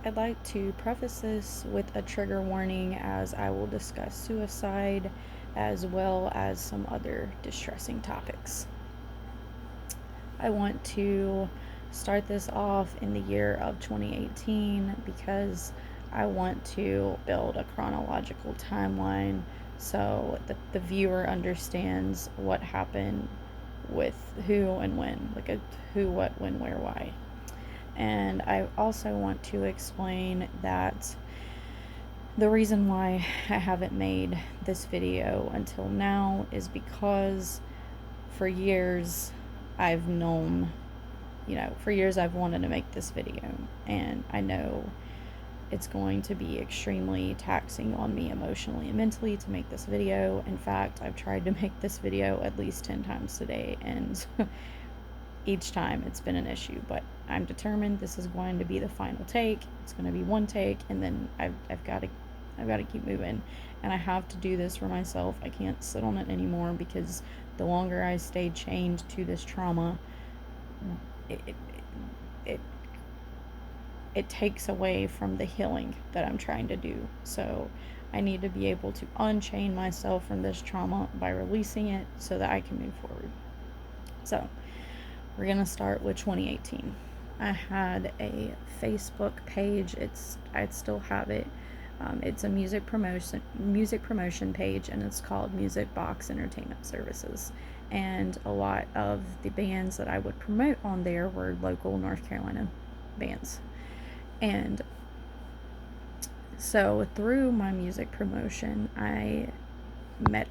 I'd like to preface this with a trigger warning as I will discuss suicide as well as some other distressing topics. I want to start this off in the year of 2018 because I want to build a chronological timeline so that the viewer understands what happened with who and when, like a who, what, when, where, why. And I also want to explain that the reason why I haven't made this video until now is because for years I've known, for years I've wanted to make this video, and I know it's going to be extremely taxing on me emotionally and mentally to make this video. In fact, I've tried to make this video at least 10 times today, and each time it's been an issue, but I'm determined this is going to be the final take. It's going to be one take, and then I've got to keep moving, and I have to do this for myself. I can't sit on it anymore because the longer I stay chained to this trauma, it it, it, it takes away from the healing that I'm trying to do. So I need to be able to unchain myself from this trauma by releasing it so that I can move forward. So we're going to start with 2018. I had a Facebook page. I still have it. It's a music promotion page, and it's called Music Box Entertainment Services. And a lot of the bands that I would promote on there were local North Carolina bands. And so through my music promotion, I met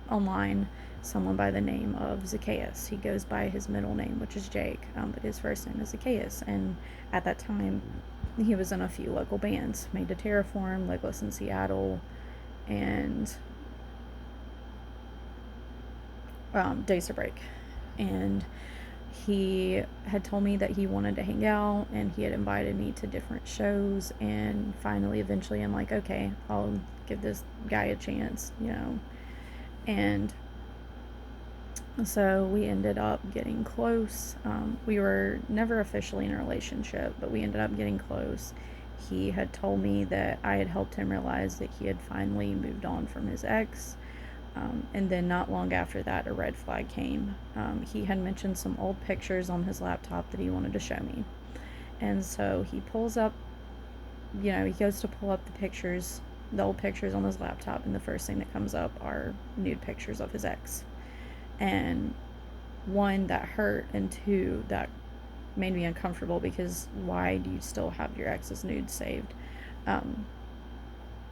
online someone by the name of Zacchaeus. He goes by his middle name, which is Jake, but his first name is Zacchaeus. And at that time, he was in a few local bands, Made to Terraform, Legless in Seattle, and Days to Break. And he had told me that he wanted to hang out, and he had invited me to different shows. And finally, eventually, I'm like, okay, I'll give this guy a chance, And so we ended up getting close. We were never officially in a relationship, but we ended up getting close. He had told me that I had helped him realize that he had finally moved on from his ex. And then not long after that, a red flag came. He had mentioned some old pictures on his laptop that he wanted to show me. And so he pulls up, he goes to pull up the old pictures on his laptop, and the first thing that comes up are nude pictures of his ex. And one, that hurt, and two, that made me uncomfortable because why do you still have your ex's nudes saved?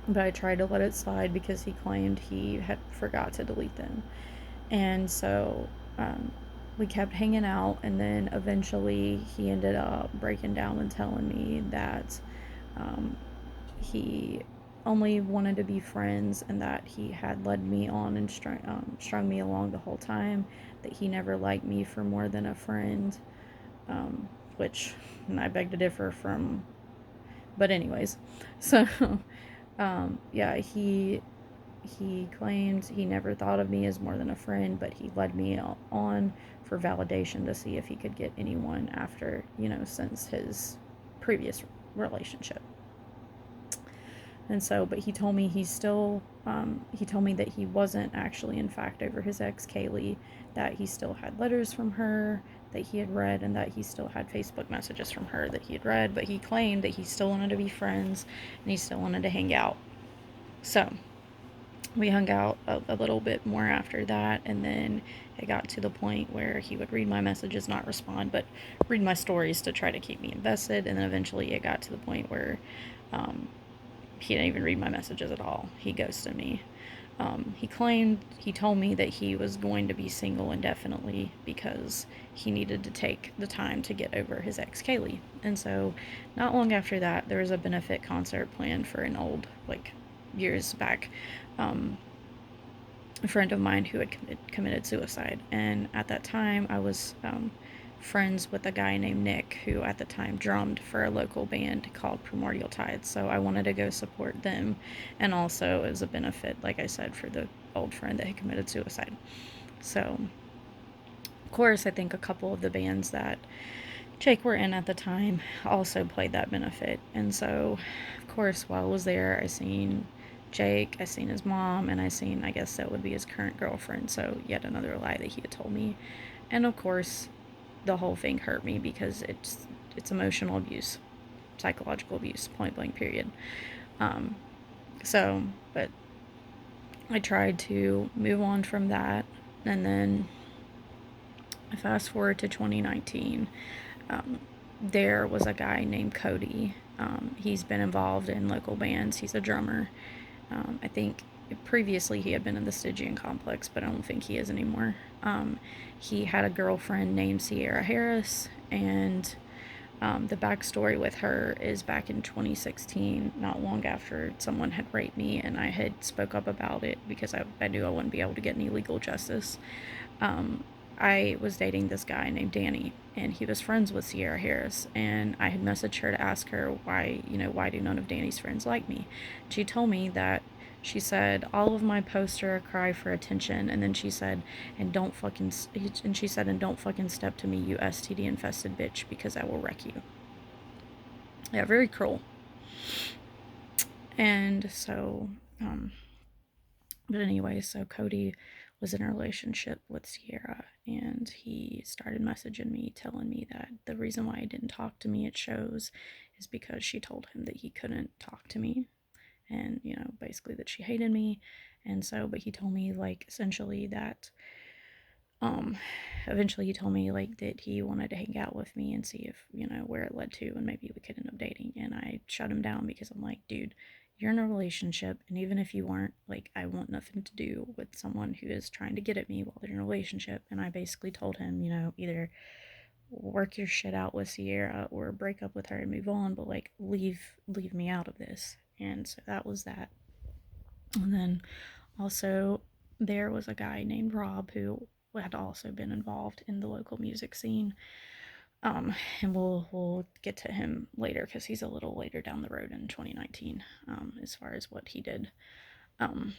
But I tried to let it slide because he claimed he had forgot to delete them. And so we kept hanging out, and then eventually he ended up breaking down and telling me that he only wanted to be friends, and that he had led me on and strung me along the whole time, that he never liked me for more than a friend, which I beg to differ from. But anyways, so yeah, he claimed he never thought of me as more than a friend, but he led me on for validation to see if he could get anyone after, since his previous relationship. And so, but he told me he told me that he wasn't actually, in fact, over his ex, Kaylee, that he still had letters from her that he had read, and that he still had Facebook messages from her that he had read, but he claimed that he still wanted to be friends and he still wanted to hang out. So, we hung out a little bit more after that, and then it got to the point where he would read my messages, not respond, but read my stories to try to keep me invested, and then eventually it got to the point where he didn't even read my messages at all. He ghosted me. He told me that he was going to be single indefinitely because he needed to take the time to get over his ex, Kaylee. And so, not long after that, there was a benefit concert planned for an old, years back, a friend of mine who had committed suicide. And at that time, I was friends with a guy named Nick, who at the time drummed for a local band called Primordial Tides. So I wanted to go support them, and also as a benefit, like I said, for the old friend that had committed suicide. So, of course, I think a couple of the bands that Jake were in at the time also played that benefit. And so, of course, while I was there, I seen Jake, I seen his mom, and I seen, I guess that would be his current girlfriend. So, yet another lie that he had told me. And of course, the whole thing hurt me because it's emotional abuse, psychological abuse, point blank, period. Um, so, but I tried to move on from that, and then I fast forward to 2019. There was a guy named Cody. He's been involved in local bands. He's a drummer. I think previously he had been in the Stygian Complex, but I don't think he is anymore. He had a girlfriend named Sierra Harris, and the backstory with her is back in 2016, not long after someone had raped me, and I had spoke up about it because I knew I wouldn't be able to get any legal justice. I was dating this guy named Danny, and he was friends with Sierra Harris, and I had messaged her to ask her why do none of Danny's friends like me? She told me that she said all of my posts are a cry for attention, and then she said, and she said, and don't fucking step to me, you STD infested bitch, because I will wreck you. Yeah, very cruel. And so, but anyway, so Cody was in a relationship with Sierra, and he started messaging me telling me that the reason why he didn't talk to me at shows is because she told him that he couldn't talk to me, and basically that she hated me. And so, but he told me, like, essentially that um eventually he told me, like, that he wanted to hang out with me and see if where it led to, and maybe we could end up dating. And I shut him down because I'm like, dude, you're in a relationship, and even if you weren't, like, I want nothing to do with someone who is trying to get at me while they're in a relationship. And I basically told him, either work your shit out with Sierra or break up with her and move on, but, like, leave me out of this. And so that was that. And then also, there was a guy named Rob who had also been involved in the local music scene. And we'll get to him later because he's a little later down the road in 2019, as far as what he did. Um,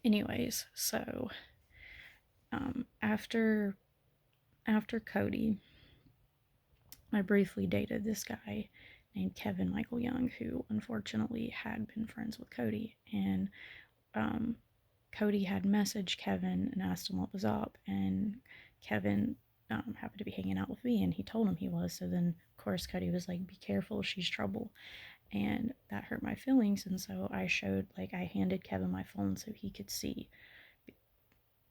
anyways, so after Cody, I briefly dated this guy named Kevin Michael Young, who unfortunately had been friends with Cody. And um, Cody had messaged Kevin and asked him what was up, and Kevin happened to be hanging out with me, and he told him he was. So then, of course, Cody was like, "Be careful, she's trouble," and that hurt my feelings. And so I handed Kevin my phone so he could see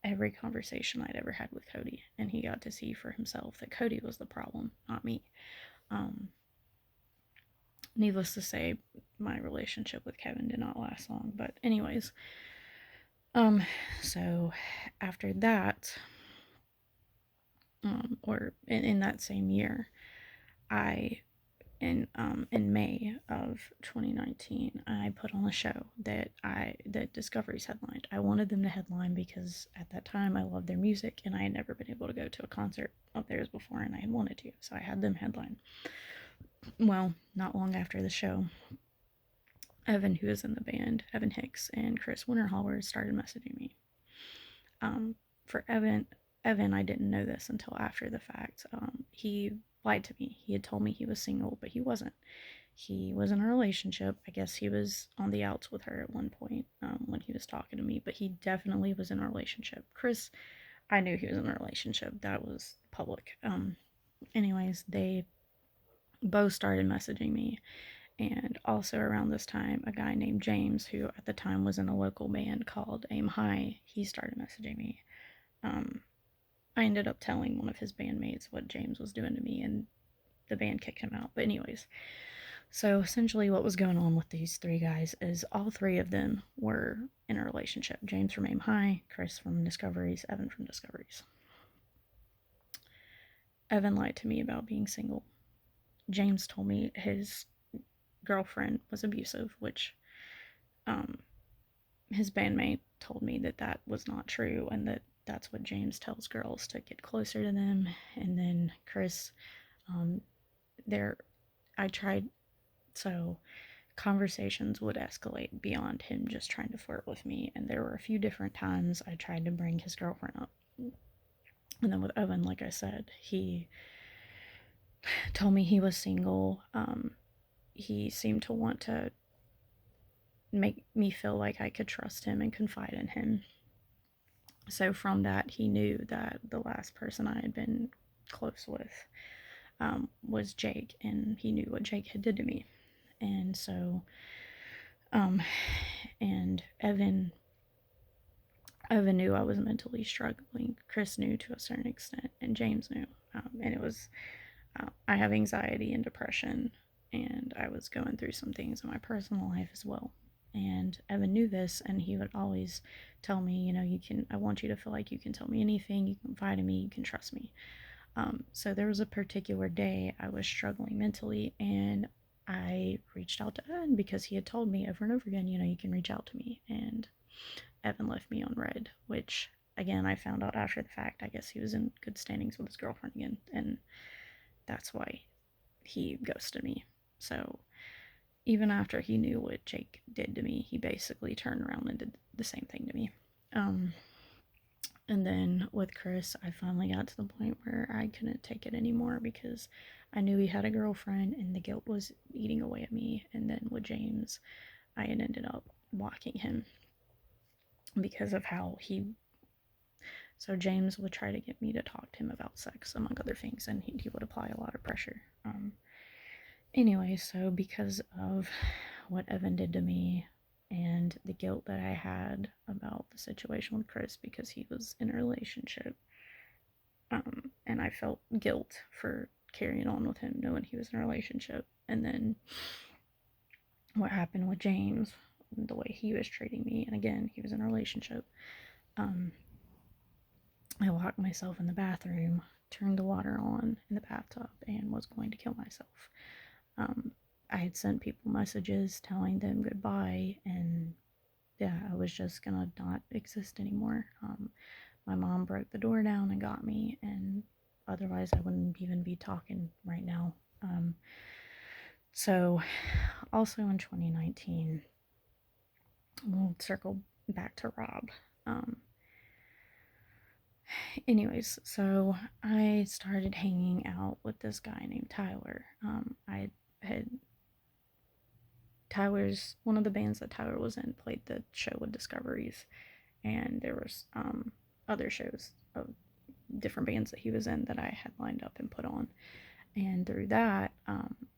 every conversation I'd ever had with Cody, and he got to see for himself that Cody was the problem, not me. Um, Needless to say, my relationship with Kevin did not last long. But anyways, so after that, or in that same year, I in May of 2019, I put on a show that Discovery's headlined. I wanted them to headline because at that time I loved their music, and I had never been able to go to a concert of theirs before, and I had wanted to, so I had them headline. Well, not long after the show, Evan, who is in the band, Evan Hicks, and Chris Winterholler started messaging me. For Evan, I didn't know this until after the fact. He lied to me. He had told me he was single, but he wasn't. He was in a relationship. I guess he was on the outs with her at one point when he was talking to me, but he definitely was in a relationship. Chris, I knew he was in a relationship. That was public. Anyways, they both started messaging me. And also around this time, a guy named James, who at the time was in a local band called Aim High, he started messaging me. I ended up telling one of his bandmates what James was doing to me, and the band kicked him out. But anyways, so essentially what was going on with these three guys is all three of them were in a relationship. James from Aim High, Chris from Discoveries, Evan from Discoveries. Evan lied to me about being single. James told me his girlfriend was abusive, which his bandmate told me that was not true, and that's what James tells girls to get closer to them. And then Chris, there, I tried, so conversations would escalate beyond him just trying to flirt with me, and there were a few different times I tried to bring his girlfriend up. And then with Evan, like I said, he told me he was single. He seemed to want to make me feel like I could trust him and confide in him. So from that, he knew that the last person I had been close with was Jake, and he knew what Jake had did to me. And so, um, and Evan knew I was mentally struggling. Chris knew to a certain extent, and James knew. And it was, I have anxiety and depression, and I was going through some things in my personal life as well. And Evan knew this, and he would always tell me, I want you to feel like you can tell me anything, you can confide in me, you can trust me. So there was a particular day I was struggling mentally, and I reached out to Evan because he had told me over and over again, you can reach out to me. And Evan left me on red, which again I found out after the fact. I guess he was in good standings with his girlfriend again, and that's why he ghosted me. So even after he knew what Jake did to me, he basically turned around and did the same thing to me. And then with Chris, I finally got to the point where I couldn't take it anymore because I knew he had a girlfriend and the guilt was eating away at me. And then with James, I had ended up blocking him because of how he. So James would try to get me to talk to him about sex, among other things, and he would apply a lot of pressure. Anyway, so because of what Evan did to me and the guilt that I had about the situation with Chris because he was in a relationship, and I felt guilt for carrying on with him knowing he was in a relationship. And then what happened with James, the way he was treating me, and again, he was in a relationship. I locked myself in the bathroom, turned the water on in the bathtub, and was going to kill myself. I had sent people messages telling them goodbye, and yeah, I was just gonna not exist anymore. My mom broke the door down and got me, and otherwise I wouldn't even be talking right now. So, also in 2019, we'll circle back to Rob. Anyways, so I started hanging out with this guy named Tyler. I had Tyler's one of the bands that Tyler was in played the show with Discoveries, and there was other shows of different bands that he was in that I had lined up and put on, and through that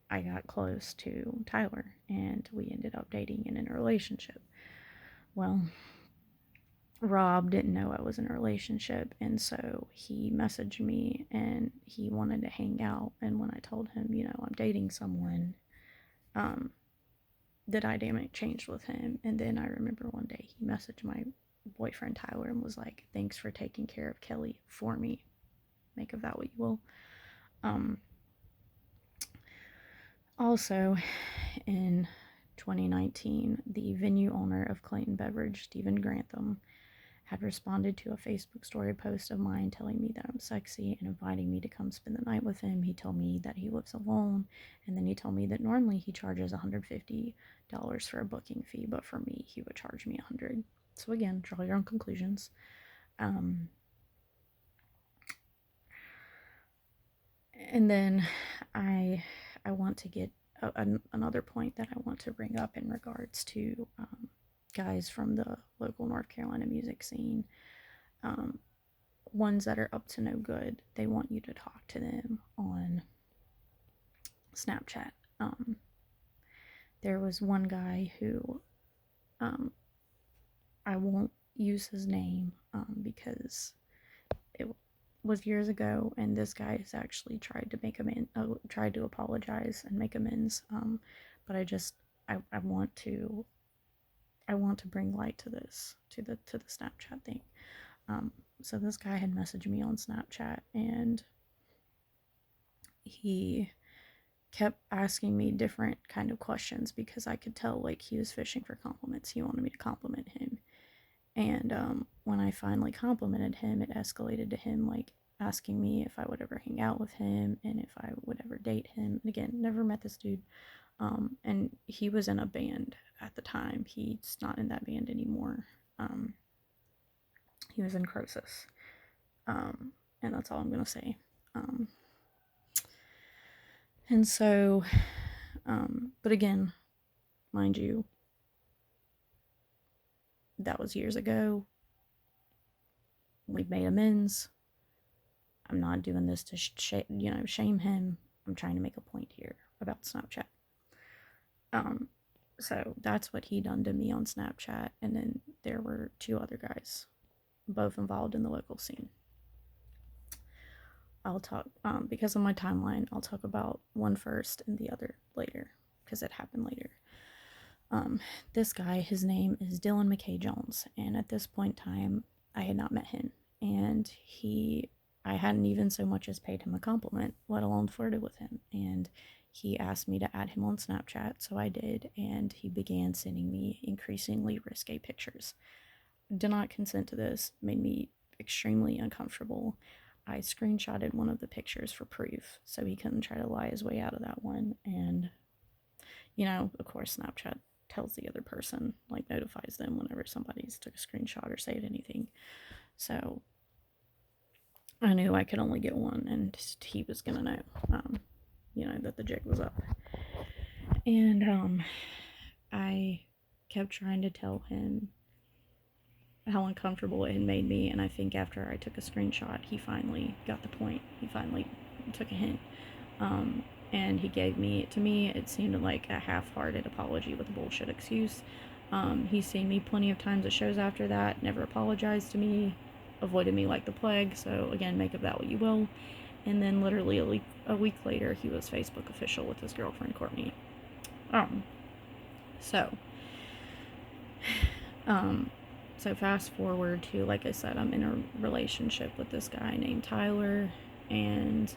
I got close to Tyler, and we ended up dating and in a relationship. Well, Rob didn't know I was in a relationship, and so he messaged me and he wanted to hang out. And when I told him, I'm dating someone, the dynamic changed with him. And then I remember one day he messaged my boyfriend Tyler and was like, "Thanks for taking care of Kelly for me. Make of that what you will." Also, in 2019, the venue owner of Clayton Beverage, Stephen Grantham, had responded to a Facebook story post of mine telling me that I'm sexy and inviting me to come spend the night with him. He told me that he lives alone, and then he told me that normally he charges $150 for a booking fee, but for me, he would charge me $100. So again, draw your own conclusions. And then I want to get another point that I want to bring up in regards to guys from the local North Carolina music scene, ones that are up to no good. They want you to talk to them on Snapchat. There was one guy who I won't use his name because it was years ago, and this guy has actually tried to apologize and make amends. But I want to bring light to this, to the Snapchat thing. So this guy had messaged me on Snapchat, and he kept asking me different kind of questions because I could tell like he was fishing for compliments. He wanted me to compliment him. And when I finally complimented him, it escalated to him like asking me if I would ever hang out with him and if I would ever date him. And again, never met this dude. And he was in a band at the time. He's not in that band anymore. He was in Croesus. And that's all I'm going to say. And so, but again, mind you, that was years ago. We've made amends. I'm not doing this to shame him. I'm trying to make a point here about Snapchat. So that's what he done to me on Snapchat, and then there were 2 other guys, both involved in the local scene. I'll talk, because of my timeline, I'll talk about one first and the other later, because it happened later. This guy, his name is Dylan McKay Jones, and at this point in time, I had not met him, and I hadn't even so much as paid him a compliment, let alone flirted with him, and he asked me to add him on Snapchat, so I did, and he began sending me increasingly risque pictures. Did not consent to this, made me extremely uncomfortable. I screenshotted one of the pictures for proof, so he couldn't try to lie his way out of that one, and, of course, Snapchat tells the other person, notifies them whenever somebody's took a screenshot or said anything. So I knew I could only get one, and he was gonna know, that the jig was up. And I kept trying to tell him how uncomfortable it had made me, and I think after I took a screenshot, he finally got the point. He finally took a hint. And he gave me, to me, it seemed like a half-hearted apology with a bullshit excuse. He's seen me plenty of times at shows after that, never apologized to me, avoided me like the plague, so again, make of that what you will. And then literally a week later, he was Facebook official with his girlfriend, Courtney. So fast forward to, like I said, I'm in a relationship with this guy named Tyler, and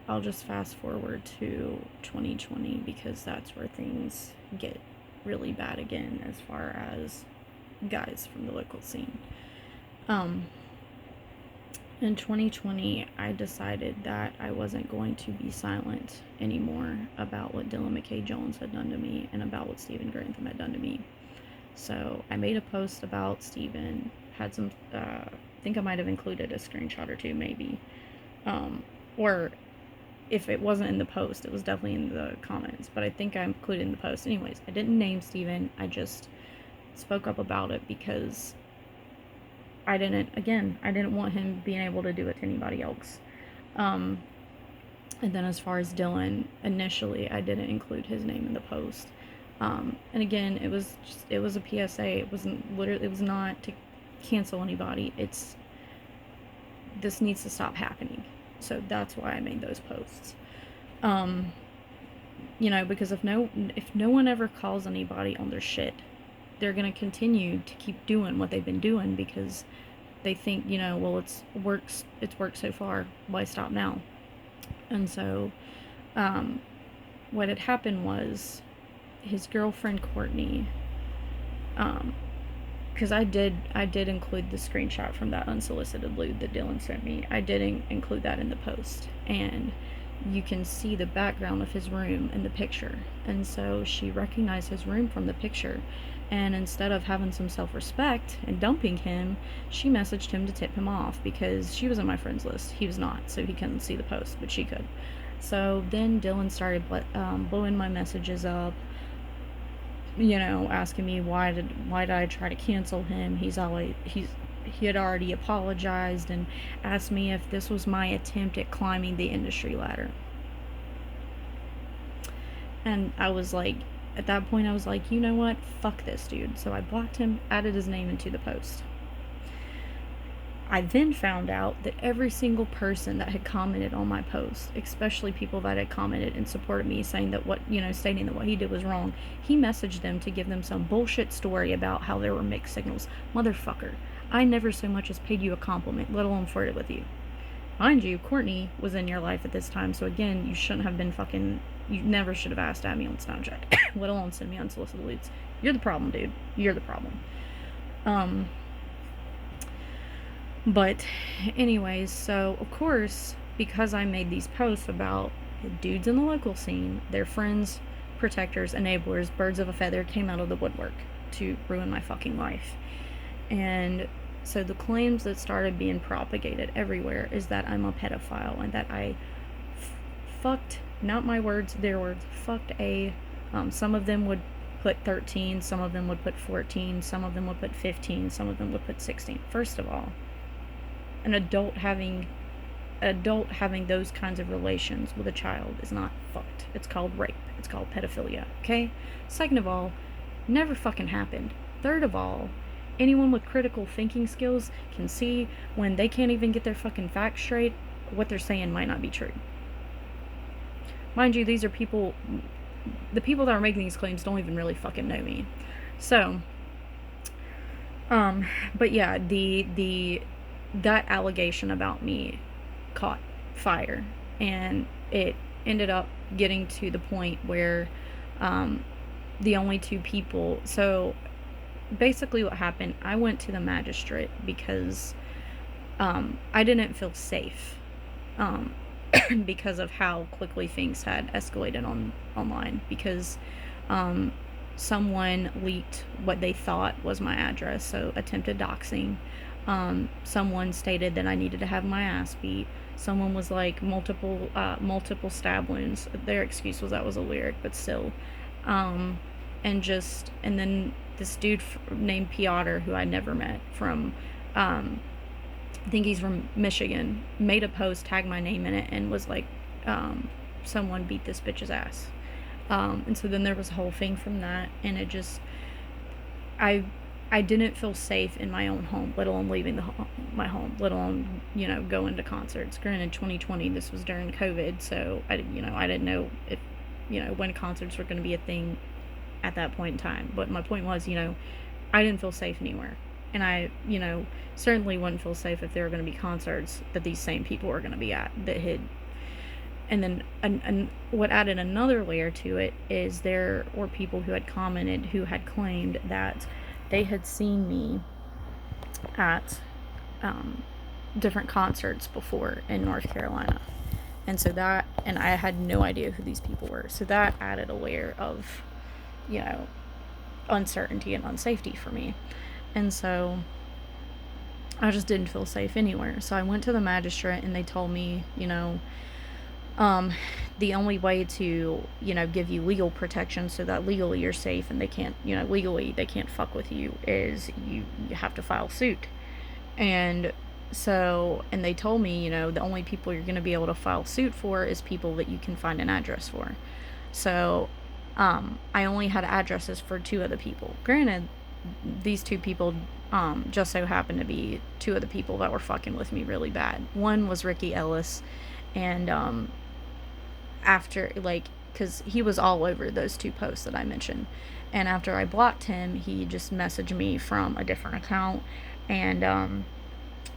I'll just fast forward to 2020 because that's where things get really bad again as far as guys from the local scene. In 2020, I decided that I wasn't going to be silent anymore about what Dylan McKay Jones had done to me and about what Stephen Grantham had done to me. So I made a post about Stephen, had some, I think I might have included a screenshot or two maybe, or if it wasn't in the post, it was definitely in the comments, but I think I included in the post. Anyways, I didn't name Stephen, I just spoke up about it because I didn't want him being able to do it to anybody else. And then as far as Dylan, initially I didn't include his name in the post. And again, it was a PSA. It was not to cancel anybody. This needs to stop happening. So that's why I made those posts. Because if no one ever calls anybody on their shit, they're going to continue to keep doing what they've been doing because they think, well, it's worked so far, why stop now? And so, what had happened was his girlfriend Courtney, because I did include the screenshot from that unsolicited lewd that Dylan sent me. I did include that in the post, and you can see the background of his room in the picture. And so she recognized his room from the picture, and instead of having some self-respect and dumping him, she messaged him to tip him off because she was on my friends list. He was not, so he couldn't see the post, but she could. So then Dylan started blowing my messages up, asking me why did I try to cancel him. He had already apologized and asked me if this was my attempt at climbing the industry ladder. And I was like, at that point I was like, you know what, fuck this dude. So I blocked him, added his name into the post. I then found out that every single person that had commented on my post, especially people that had commented and supported me saying that stating that what he did was wrong, he messaged them to give them some bullshit story about how there were mixed signals. Motherfucker, I never so much as paid you a compliment, let alone flirted with you. Mind you, Courtney was in your life at this time, so again, you never should have asked to add me on Snapchat, let alone send me unsolicited leads. You're the problem, dude. You're the problem. But anyways, so of course, because I made these posts about the dudes in the local scene, their friends, protectors, enablers, birds of a feather came out of the woodwork to ruin my fucking life. And so the claims that started being propagated everywhere is that I'm a pedophile and that I fucked not my words, their words, fucked a, some of them would put 13, some of them would put 14, some of them would put 15, some of them would put 16. First of all, an adult having those kinds of relations with a child is not fucked. It's called rape. It's called pedophilia, okay? Second of all, never fucking happened. Third of all, anyone with critical thinking skills can see when they can't even get their fucking facts straight, what they're saying might not be true. Mind you, these are people, the people that are making these claims don't even really fucking know me. So, but yeah, that allegation about me caught fire, and it ended up getting to the point where the only two people, so basically what happened, I went to the magistrate because I didn't feel safe because of how quickly things had escalated online, because someone leaked what they thought was my address, so attempted doxing. Someone stated that I needed to have my ass beat. Someone was like multiple stab wounds. Their excuse was that was a lyric, but still. And then this dude named Piotr, who I never met, from I think he's from Michigan, made a post, tagged my name in it, and was like, someone beat this bitch's ass. And so then there was a whole thing from that, and it just, I didn't feel safe in my own home, let alone leaving my home, let alone, going to concerts. Granted, 2020, this was during COVID, so I didn't know if, when concerts were going to be a thing at that point in time. But my point was, I didn't feel safe anywhere. And I, certainly wouldn't feel safe if there were going to be concerts that these same people were going to be at that had. And then and what added another layer to it is there were people who had commented, who had claimed that they had seen me at different concerts before in North Carolina. And so and I had no idea who these people were. So that added a layer of, uncertainty and unsafety for me. And so I just didn't feel safe anywhere. So I went to the magistrate, and they told me, the only way to, give you legal protection so that legally you're safe and they can't, legally they can't fuck with you, is you have to file suit. And so, and they told me, the only people you're going to be able to file suit for is people that you can find an address for. So, I only had addresses for 2 other people. Granted, these 2 people just so happened to be 2 of the people that were fucking with me really bad. One was Ricky Ellis, and after, because he was all over those 2 posts that I mentioned, and after I blocked him, he just messaged me from a different account, and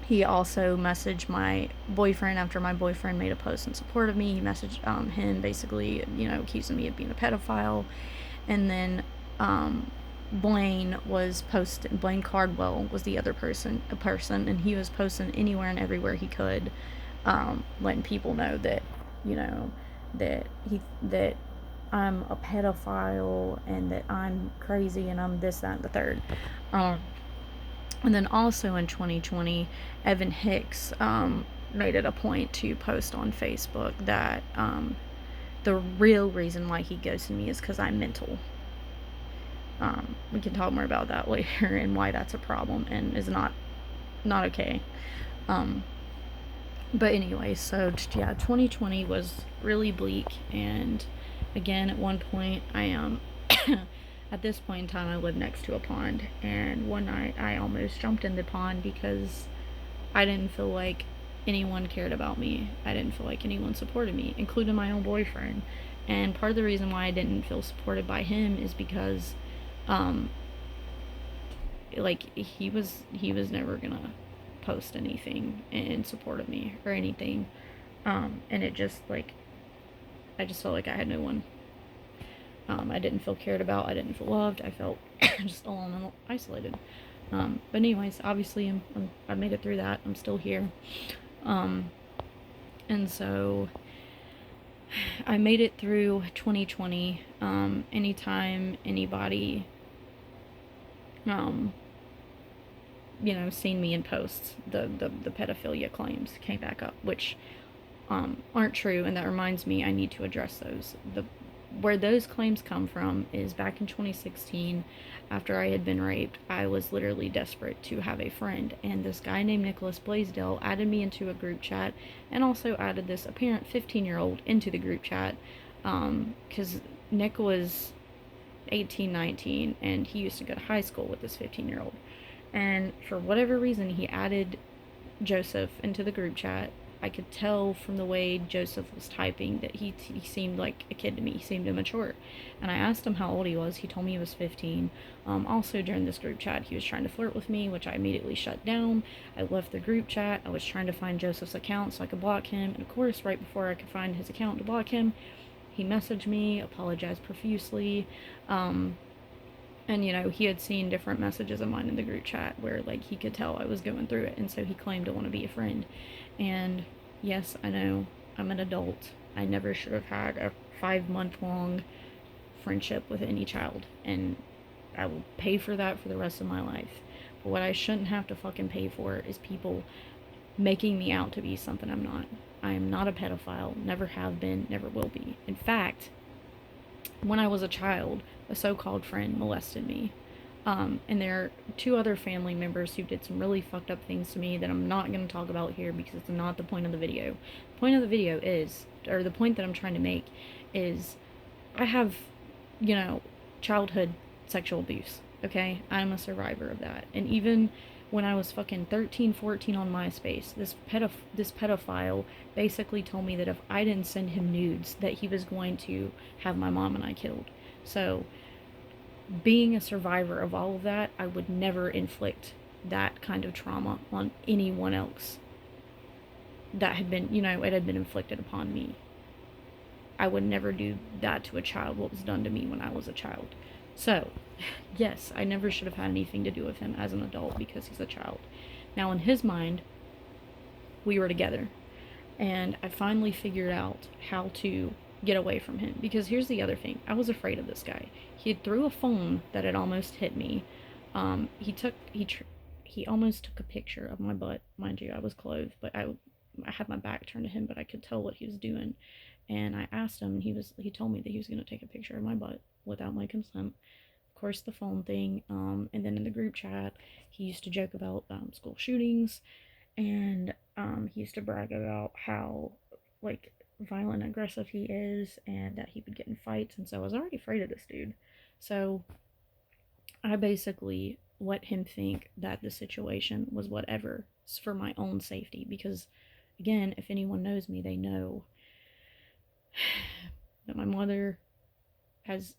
he also messaged my boyfriend after my boyfriend made a post in support of me. He messaged him basically, accusing me of being a pedophile. And then Blaine Cardwell was the other person, and he was posting anywhere and everywhere he could, letting people know that, that I'm a pedophile and that I'm crazy and I'm this, that, and the third. And then also in 2020, Evan Hicks made it a point to post on Facebook that the real reason why he ghosted me is because I'm mental. We can talk more about that later and why that's a problem and is not okay. But anyway, so yeah, 2020 was really bleak, and again, at one point, at this point in time, I lived next to a pond, and one night I almost jumped in the pond because I didn't feel like anyone cared about me. I didn't feel like anyone supported me, including my own boyfriend. And part of the reason why I didn't feel supported by him is because, he was never gonna post anything in support of me or anything. And it just, I just felt like I had no one. I didn't feel cared about. I didn't feel loved. I felt just alone and isolated. But anyways, obviously I made it through that. I'm still here. And so I made it through 2020. Anytime anybody, seen me in posts, the pedophilia claims came back up, which aren't true, and that reminds me I need to address those. Where those claims come from is back in 2016, after I had been raped. I was literally desperate to have a friend, and this guy named Nicholas Blaisdell added me into a group chat, and also added this apparent 15-year-old into the group chat, because Nick was 18, 19, and he used to go to high school with this 15-year-old. And for whatever reason, he added Joseph into the group chat. I could tell from the way Joseph was typing that he seemed like a kid to me. He seemed immature. And I asked him how old he was. He told me he was 15. Also, during this group chat, he was trying to flirt with me, which I immediately shut down. I left the group chat. I was trying to find Joseph's account so I could block him. And of course, right before I could find his account to block him, he messaged me, apologized profusely. And he had seen different messages of mine in the group chat where like he could tell I was going through it, and so he claimed to want to be a friend. And yes, I know I'm an adult. I never should have had a 5 month long friendship with any child, and I will pay for that for the rest of my life. But what I shouldn't have to fucking pay for is people making me out to be something I'm not. I am not a pedophile, never have been, never will be. In fact, when I was a child, a so-called friend molested me. And there are two other family members who did some really fucked up things to me that I'm not going to talk about here because it's not the point of the video. The point of the video is, or the point that I'm trying to make is, I have, childhood sexual abuse, okay? I'm a survivor of that. And even when I was fucking 13, 14 on MySpace, this pedophile basically told me that if I didn't send him nudes, that he was going to have my mom and I killed. So, being a survivor of all of that, I would never inflict that kind of trauma on anyone else that had been, it had been inflicted upon me. I would never do that to a child, what was done to me when I was a child. So, yes, I never should have had anything to do with him as an adult because he's a child. Now, in his mind, we were together. And I finally figured out how to get away from him. Because here's the other thing. I was afraid of this guy. He threw a phone that had almost hit me. He almost took a picture of my butt. Mind you, I was clothed, but I had my back turned to him, but I could tell what he was doing. And I asked him, and he told me that he was going to take a picture of my butt without my consent. Of course, the phone thing. And then in the group chat, he used to joke about school shootings, and he used to brag about how like violent and aggressive he is, and that he would get in fights. And so I was already afraid of this dude. So I basically let him think that the situation was whatever for my own safety, because again, if anyone knows me, they know that my mother has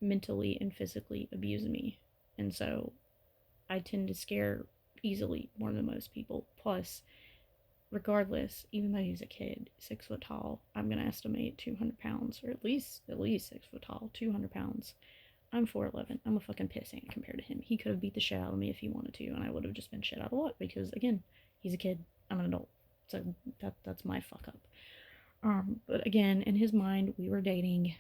mentally and physically abused me. And so I tend to scare easily more than most people. Plus, regardless, even though he's a kid, 6 foot tall, I'm gonna estimate 200 pounds, or at least 6 foot tall, 200 pounds. I'm 4'11". I'm a fucking pissant compared to him. He could have beat the shit out of me if he wanted to, and I would have just been shit out of luck because again, he's a kid. I'm an adult, so that's my fuck up. But again, in his mind, we were dating.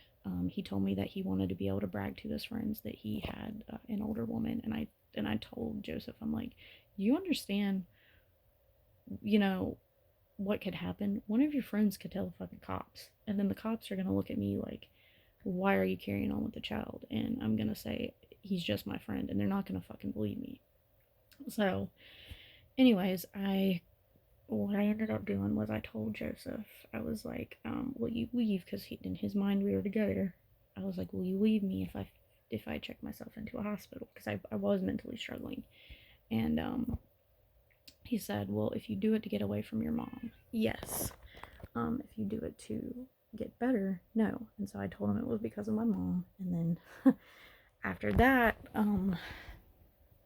He told me that he wanted to be able to brag to his friends that he had an older woman, and I told Joseph, I'm like, you understand, what could happen? One of your friends could tell the fucking cops, and then the cops are gonna look at me like, why are you carrying on with the child? And I'm gonna say he's just my friend, and they're not gonna fucking believe me. So, anyways, what I ended up doing was I told Joseph, I was like, will you leave? Because in his mind we were together. I was like, will you leave me if I check myself into a hospital? Because I was mentally struggling. And he said, well, if you do it to get away from your mom, yes. If you do it to get better, no. And so I told him it was because of my mom. And then after that,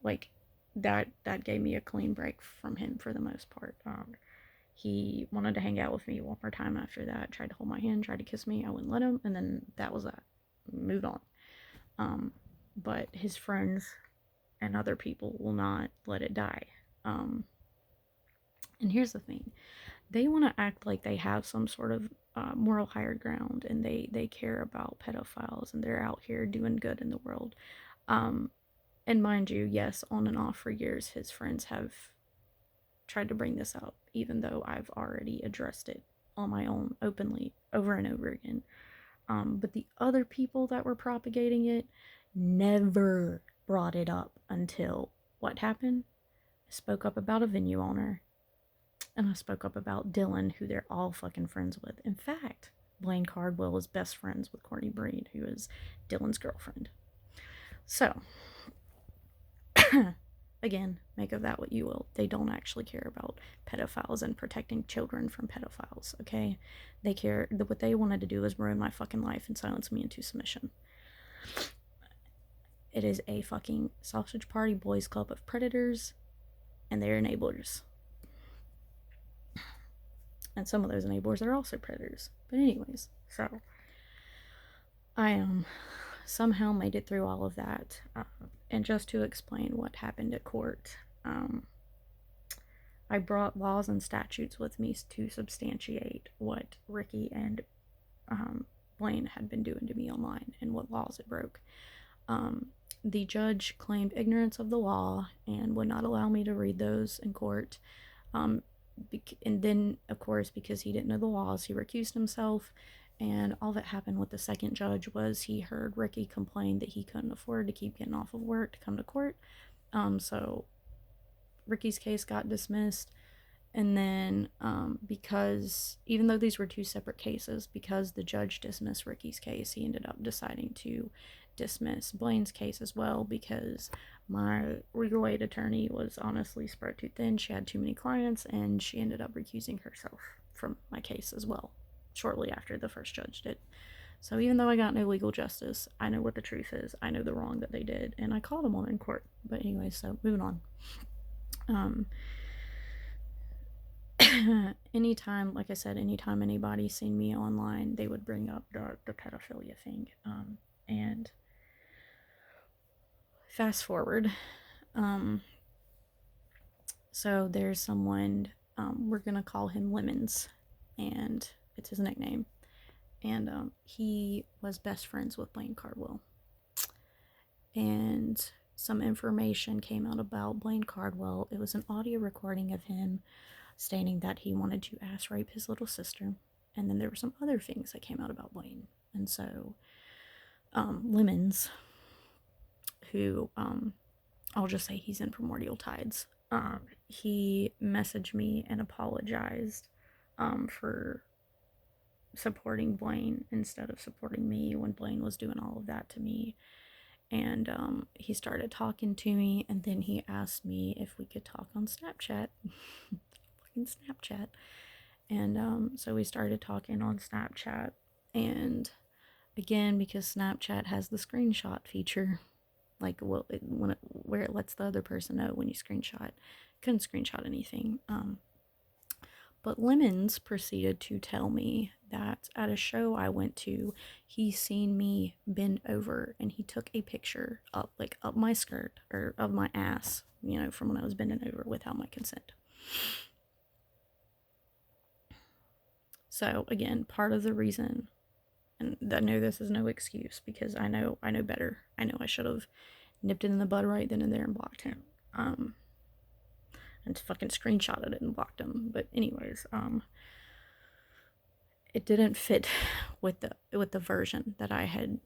like that gave me a clean break from him for the most part. He wanted to hang out with me one more time after that, tried to hold my hand, tried to kiss me. I wouldn't let him, and then that was that. Moved on. But his friends and other people will not let it die. And here's the thing. They want to act like they have some sort of moral higher ground, and they care about pedophiles, and they're out here doing good in the world. And mind you, yes, on and off for years, his friends have tried to bring this up, even though I've already addressed it on my own openly over and over again. But the other people that were propagating it never brought it up until what happened? I spoke up about a venue owner, and I spoke up about Dylan, who they're all fucking friends with. In fact, Blaine Cardwell is best friends with Courtney Breed, who is Dylan's girlfriend. So, again, make of that what you will. They don't actually care about pedophiles and protecting children from pedophiles, okay? They care, what they wanted to do is ruin my fucking life and silence me into submission. It is a fucking sausage party boys club of predators, and they're enablers. And some of those enablers are also predators. But anyways, so I somehow made it through all of that. And just to explain what happened at court, I brought laws and statutes with me to substantiate what Ricky and Blaine had been doing to me online and what laws it broke. The judge claimed ignorance of the law and would not allow me to read those in court. And then, of course, because he didn't know the laws, he recused himself. And all that happened with the second judge was he heard Ricky complain that he couldn't afford to keep getting off of work to come to court. So Ricky's case got dismissed. And then, because even though these were two separate cases, because the judge dismissed Ricky's case, he ended up deciding to dismiss Blaine's case as well, because my legal aid attorney was honestly spread too thin. She had too many clients, and she ended up recusing herself from my case as well, shortly after the first judge did. So even though I got no legal justice, I know what the truth is. I know the wrong that they did, and I called them on in court. But anyway, so moving on. Anytime, like I said, anytime anybody seen me online, they would bring up the pedophilia thing. And fast forward, so there's someone, we're gonna call him Lemons, and it's his nickname, and he was best friends with Blaine Cardwell, and some information came out about Blaine Cardwell. It was an audio recording of him stating that he wanted to ass rape his little sister, and then there were some other things that came out about Blaine. And so Lemons, who I'll just say he's in Primordial Tides, he messaged me and apologized for supporting Blaine instead of supporting me when Blaine was doing all of that to me. And he started talking to me, and then he asked me if we could talk on Snapchat. Fucking Snapchat. And so we started talking on Snapchat. And again, because Snapchat has the screenshot feature, like where it lets the other person know when you screenshot, couldn't screenshot anything. But Lemons proceeded to tell me that at a show I went to, he seen me bend over and he took a picture up my skirt or of my ass, from when I was bending over without my consent. So again, part of the reason, and I know this is no excuse because I know better. I know I should have nipped it in the bud right then and there and blocked him. And fucking screenshotted it and blocked him. But anyways, it didn't fit with the version that I had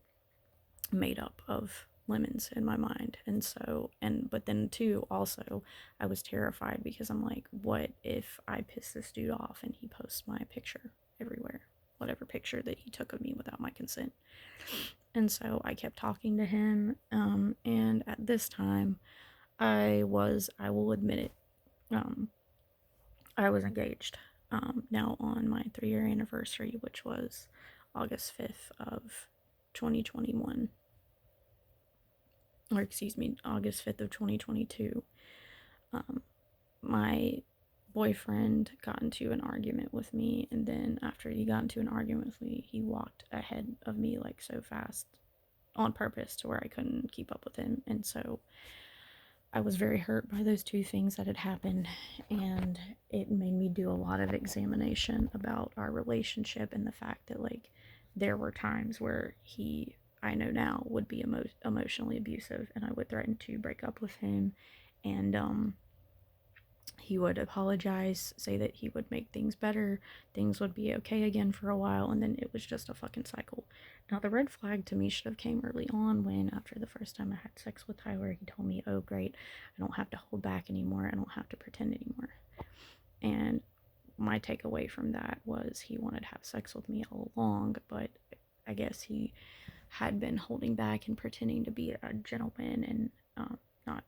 made up of Lemons in my mind. And so, but then too, also, I was terrified because I'm like, what if I piss this dude off and he posts my picture everywhere? Whatever picture that he took of me without my consent. And so I kept talking to him, and at this time, I will admit it, I was engaged. Now on my 3-year anniversary, which was August 5th of 2021, or excuse me, August 5th of 2022, my boyfriend got into an argument with me, and then after he got into an argument with me, he walked ahead of me like so fast on purpose to where I couldn't keep up with him. And so I was very hurt by those two things that had happened, and it made me do a lot of examination about our relationship and the fact that like there were times where I know now, would be emotionally abusive, and I would threaten to break up with him. And He would apologize, say that he would make things better, things would be okay again for a while, and then it was just a fucking cycle. Now, the red flag to me should have came early on when, after the first time I had sex with Tyler, he told me, oh, great, I don't have to hold back anymore, I don't have to pretend anymore. And my takeaway from that was he wanted to have sex with me all along, but I guess he had been holding back and pretending to be a gentleman and not,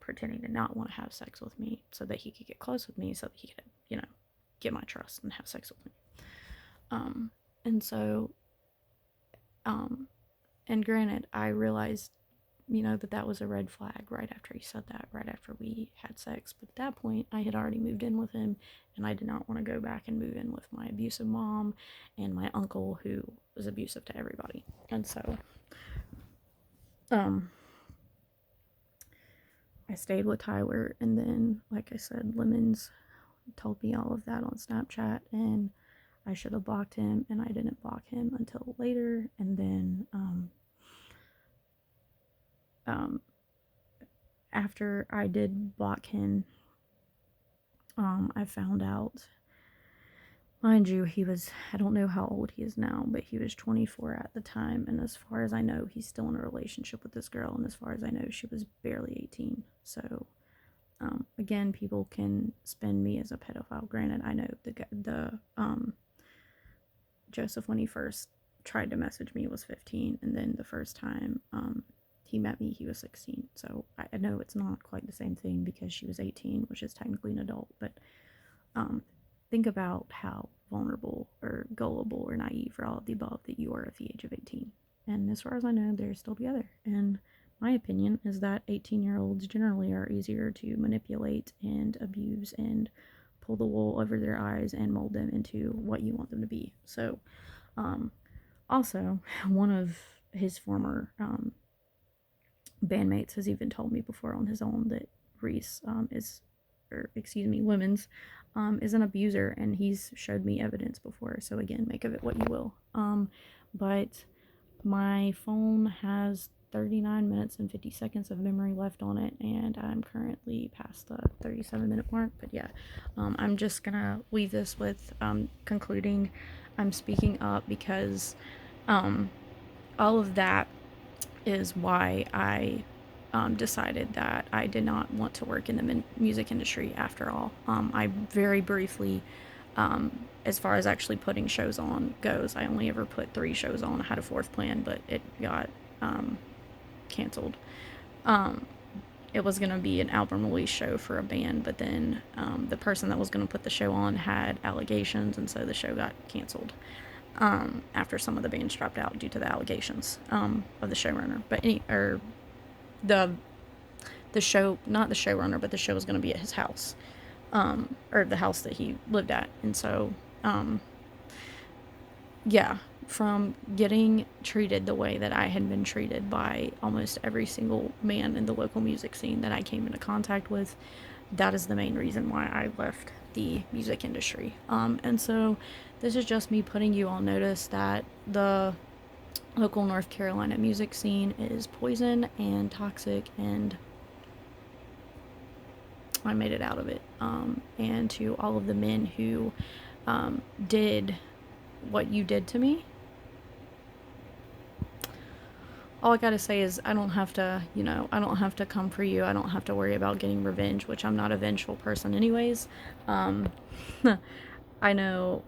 pretending to not want to have sex with me so that he could get close with me so that he could, get my trust and have sex with me. And so, and granted, I realized, that was a red flag right after he said that, right after we had sex. But at that point, I had already moved in with him, and I did not want to go back and move in with my abusive mom and my uncle, who was abusive to everybody. And so, I stayed with Tyler, and then, like I said, Lemons told me all of that on Snapchat, and I should have blocked him, and I didn't block him until later. And then, after I did block him, I found out, mind you, I don't know how old he is now, but he was 24 at the time, and as far as I know, he's still in a relationship with this girl, and as far as I know, she was barely 18, so, again, people can spin me as a pedophile. Granted, I know Joseph, when he first tried to message me, was 15, and then the first time, he met me, he was 16, so I know it's not quite the same thing because she was 18, which is technically an adult, but, think about how vulnerable or gullible or naive or all of the above that you are at the age of 18. And as far as I know, they're still together. And my opinion is that 18-year-olds generally are easier to manipulate and abuse and pull the wool over their eyes and mold them into what you want them to be. So, also, one of his former bandmates has even told me before on his own that Reese Lemons, is an abuser, and he's showed me evidence before, so again, make of it what you will. But my phone has 39 minutes and 50 seconds of memory left on it, and I'm currently past the 37-minute mark, but yeah, I'm just gonna leave this with, concluding, I'm speaking up because, all of that is why I decided that I did not want to work in the music industry after all. I very briefly, as far as actually putting shows on goes, I only ever put 3 shows on. I had a 4th plan, but it got canceled. It was going to be an album release show for a band, but then the person that was going to put the show on had allegations, and so the show got canceled. After some of the bands dropped out due to the allegations of the showrunner. But the show, not the showrunner, but the show was going to be at his house, or the house that he lived at. And so, yeah, from getting treated the way that I had been treated by almost every single man in the local music scene that I came into contact with, that is the main reason why I left the music industry. And so this is just me putting you on notice that the local North Carolina music scene is poison and toxic, and I made it out of it. And to all of the men who did what you did to me, all I gotta say is I don't have to, I don't have to come for you. I don't have to worry about getting revenge, which I'm not a vengeful person anyways. I know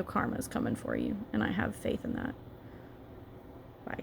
karma's coming for you, and I have faith in that. Bye.